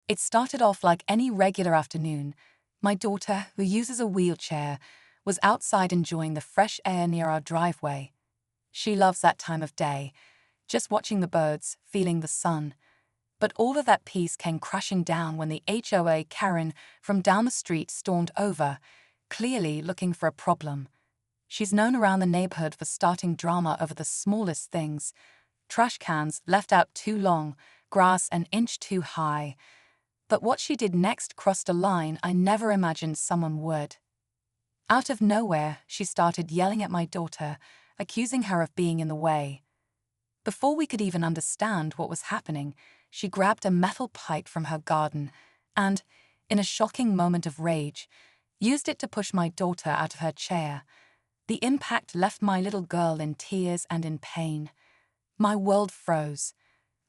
It started off like any regular afternoon. My daughter, who uses a wheelchair, was outside enjoying the fresh air near our driveway. She loves that time of day, just watching the birds, feeling the sun. But all of that peace came crashing down when the HOA Karen from down the street stormed over, clearly looking for a problem. She's known around the neighborhood for starting drama over the smallest things. Trash cans left out too long, grass an inch too high. But what she did next crossed a line I never imagined someone would. Out of nowhere, she started yelling at my daughter, accusing her of being in the way. Before we could even understand what was happening, she grabbed a metal pipe from her garden and, in a shocking moment of rage, used it to push my daughter out of her chair. The impact left my little girl in tears and in pain. My world froze.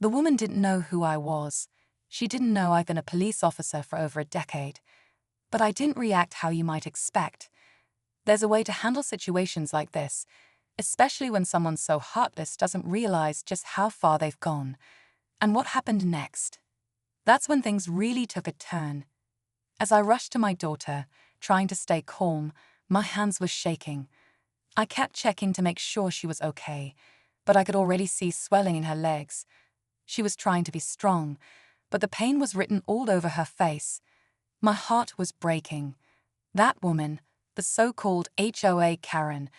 The woman didn't know who I was. She didn't know I've been a police officer for over a decade. But I didn't react how you might expect. There's a way to handle situations like this, especially when someone so heartless doesn't realize just how far they've gone. And what happened next? That's when things really took a turn. As I rushed to my daughter, trying to stay calm, my hands were shaking. I kept checking to make sure she was okay, but I could already see swelling in her legs. She was trying to be strong, but the pain was written all over her face. My heart was breaking. That woman, the so-called HOA Karen,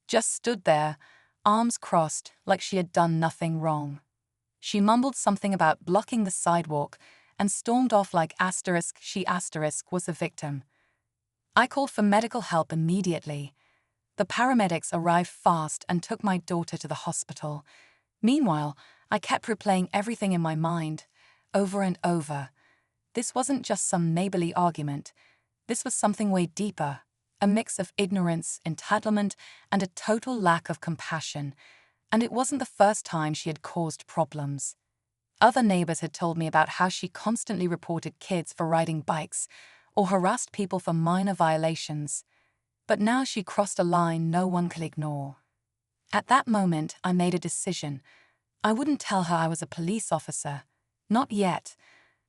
just stood there, arms crossed like she had done nothing wrong. She mumbled something about blocking the sidewalk and stormed off like she was the victim. I called for medical help immediately. The paramedics arrived fast and took my daughter to the hospital. Meanwhile, I kept replaying everything in my mind, over and over. This wasn't just some neighborly argument. This was something way deeper, a mix of ignorance, entitlement, and a total lack of compassion. And it wasn't the first time she had caused problems. Other neighbors had told me about how she constantly reported kids for riding bikes or harassed people for minor violations. But now she crossed a line no one could ignore. At that moment, I made a decision. I wouldn't tell her I was a police officer. Not yet.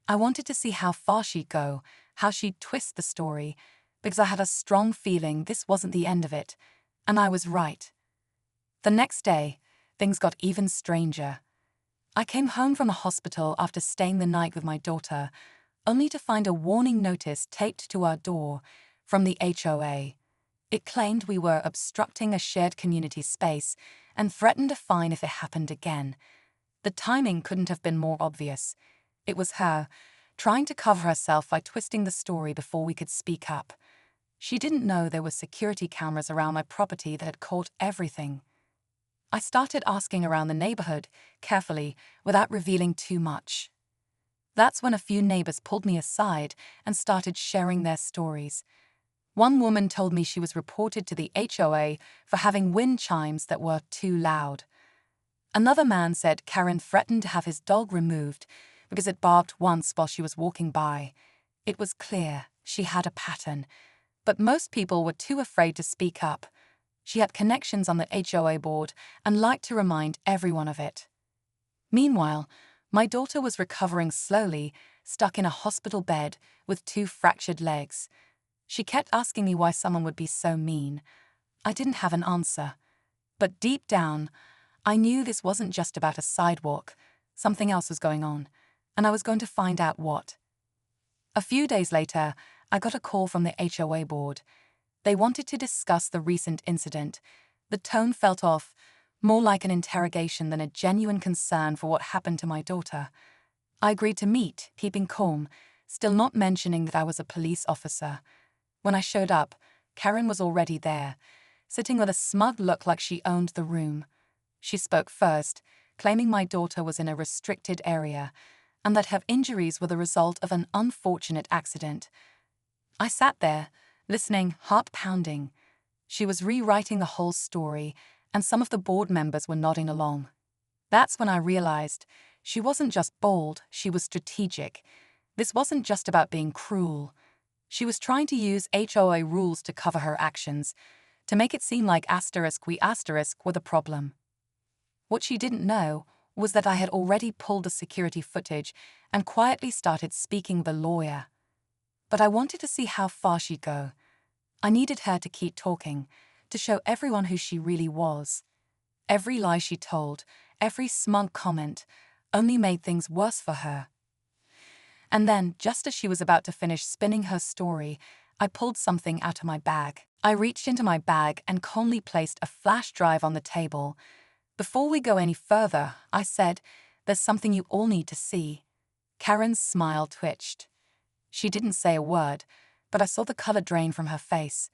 I wanted to see how far she'd go, how she'd twist the story, because I had a strong feeling this wasn't the end of it, and I was right. The next day, things got even stranger. I came home from the hospital after staying the night with my daughter, only to find a warning notice taped to our door from the HOA. It claimed we were obstructing a shared community space and threatened a fine if it happened again. The timing couldn't have been more obvious. It was her, trying to cover herself by twisting the story before we could speak up. She didn't know there were security cameras around my property that had caught everything. I started asking around the neighborhood, carefully, without revealing too much. That's when a few neighbors pulled me aside and started sharing their stories. One woman told me she was reported to the HOA for having wind chimes that were too loud. Another man said Karen threatened to have his dog removed because it barked once while she was walking by. It was clear she had a pattern, but most people were too afraid to speak up. She had connections on the HOA board and liked to remind everyone of it. Meanwhile, my daughter was recovering slowly, stuck in a hospital bed with 2 fractured legs. She kept asking me why someone would be so mean. I didn't have an answer. But deep down, I knew this wasn't just about a sidewalk. Something else was going on, and I was going to find out what. A few days later, I got a call from the HOA board. They wanted to discuss the recent incident. The tone felt off, more like an interrogation than a genuine concern for what happened to my daughter. I agreed to meet, keeping calm, still not mentioning that I was a police officer. When I showed up, Karen was already there, sitting with a smug look like she owned the room. She spoke first, claiming my daughter was in a restricted area, and that her injuries were the result of an unfortunate accident. I sat there, listening, heart pounding. She was rewriting the whole story, and some of the board members were nodding along. That's when I realized she wasn't just bold, she was strategic. This wasn't just about being cruel. She was trying to use HOA rules to cover her actions, to make it seem like we were the problem. What she didn't know, was that I had already pulled the security footage and quietly started speaking with the lawyer. But I wanted to see how far she'd go. I needed her to keep talking, to show everyone who she really was. Every lie she told, every smug comment, only made things worse for her. And then, just as she was about to finish spinning her story, I pulled something out of my bag. I reached into my bag and calmly placed a flash drive on the table. Before we go any further, I said, "There's something you all need to see." Karen's smile twitched. She didn't say a word, but I saw the color drain from her face.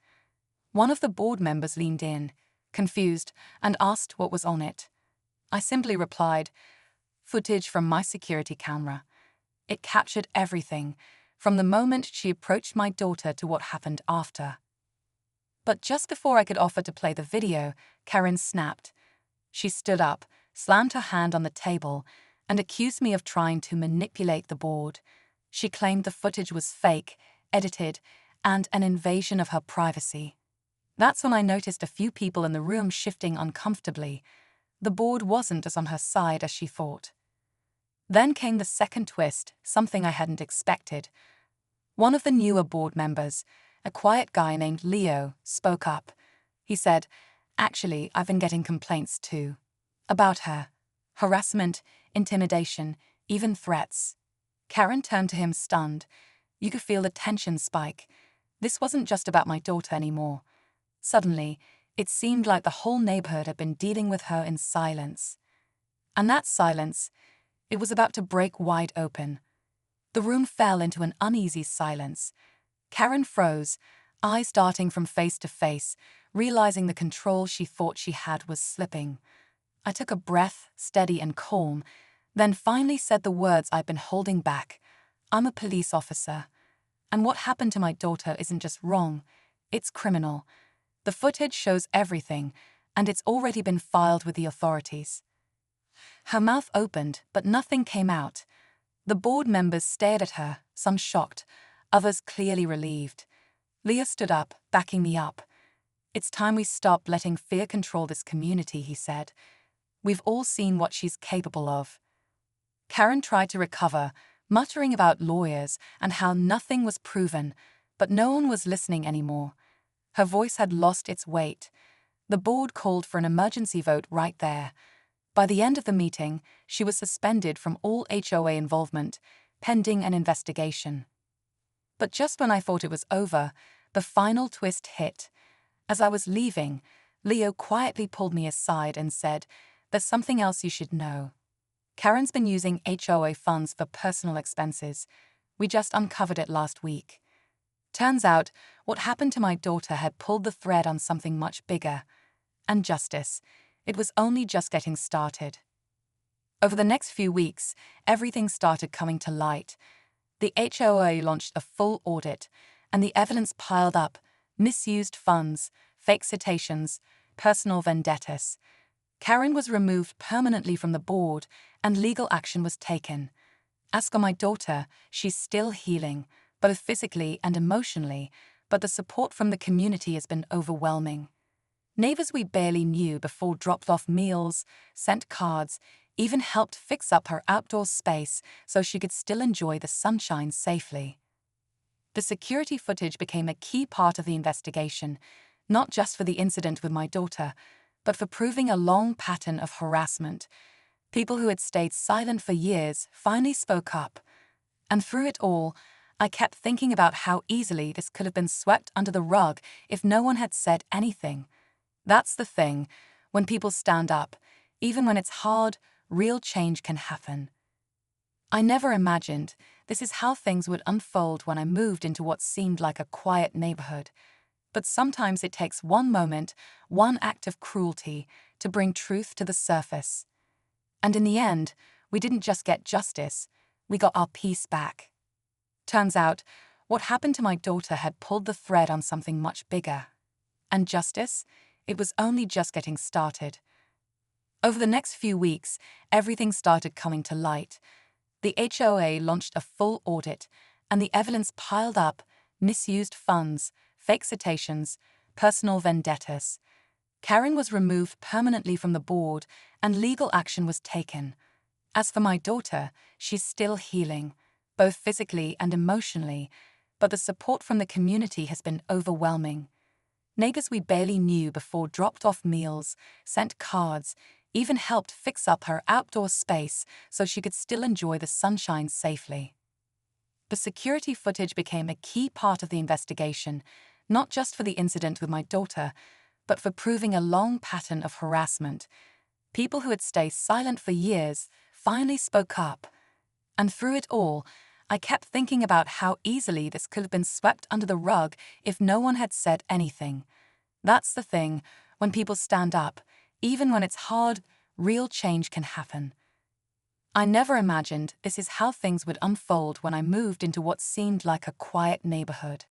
One of the board members leaned in, confused, and asked what was on it. I simply replied, "Footage from my security camera." It captured everything, from the moment she approached my daughter to what happened after. But just before I could offer to play the video, Karen snapped. She stood up, slammed her hand on the table, and accused me of trying to manipulate the board. She claimed the footage was fake, edited, and an invasion of her privacy. That's when I noticed a few people in the room shifting uncomfortably. The board wasn't as on her side as she thought. Then came the second twist, something I hadn't expected. One of the newer board members, a quiet guy named Leo, spoke up. He said, "Actually, I've been getting complaints too. About her. Harassment, intimidation, even threats." Karen turned to him stunned. You could feel the tension spike. This wasn't just about my daughter anymore. Suddenly, it seemed like the whole neighborhood had been dealing with her in silence. And that silence, it was about to break wide open. The room fell into an uneasy silence. Karen froze, eyes darting from face to face, realizing the control she thought she had was slipping. I took a breath, steady and calm, then finally said the words I'd been holding back. "I'm a police officer. And what happened to my daughter isn't just wrong, it's criminal. The footage shows everything, and it's already been filed with the authorities." Her mouth opened, but nothing came out. The board members stared at her, some shocked, others clearly relieved. Leah stood up, backing me up. "It's time we stop letting fear control this community," he said. "We've all seen what she's capable of." Karen tried to recover, muttering about lawyers and how nothing was proven, but no one was listening anymore. Her voice had lost its weight. The board called for an emergency vote right there. By the end of the meeting, she was suspended from all HOA involvement, pending an investigation. But just when I thought it was over, the final twist hit. As I was leaving, Leo quietly pulled me aside and said, "There's something else you should know. Karen's been using HOA funds for personal expenses. We just uncovered it last week." Turns out, what happened to my daughter had pulled the thread on something much bigger. And justice. It was only just getting started. Over the next few weeks, everything started coming to light. The HOA launched a full audit, and the evidence piled up: misused funds, fake citations, personal vendettas. Karen was removed permanently from the board, and legal action was taken. As for my daughter, she's still healing, both physically and emotionally, but the support from the community has been overwhelming. Neighbors we barely knew before dropped off meals, sent cards, even helped fix up her outdoor space so she could still enjoy the sunshine safely. The security footage became a key part of the investigation, not just for the incident with my daughter, but for proving a long pattern of harassment. People who had stayed silent for years finally spoke up. And through it all, I kept thinking about how easily this could have been swept under the rug if no one had said anything. That's the thing. When people stand up, even when it's hard, real change can happen. I never imagined this is how things would unfold when I moved into what seemed like a quiet neighborhood. But sometimes it takes one moment, one act of cruelty, to bring truth to the surface. And in the end, we didn't just get justice, we got our peace back. Turns out, what happened to my daughter had pulled the thread on something much bigger. And justice? It was only just getting started. Over the next few weeks, everything started coming to light. The HOA launched a full audit, and the evidence piled up: misused funds, fake citations, personal vendettas. Karen was removed permanently from the board, and legal action was taken. As for my daughter, she's still healing, both physically and emotionally, but the support from the community has been overwhelming. Neighbors we barely knew before dropped off meals, sent cards, even helped fix up her outdoor space so she could still enjoy the sunshine safely. The security footage became a key part of the investigation, not just for the incident with my daughter, but for proving a long pattern of harassment. People who had stayed silent for years finally spoke up. And through it all, I kept thinking about how easily this could have been swept under the rug if no one had said anything. That's the thing, when people stand up, even when it's hard, real change can happen. I never imagined this is how things would unfold when I moved into what seemed like a quiet neighborhood.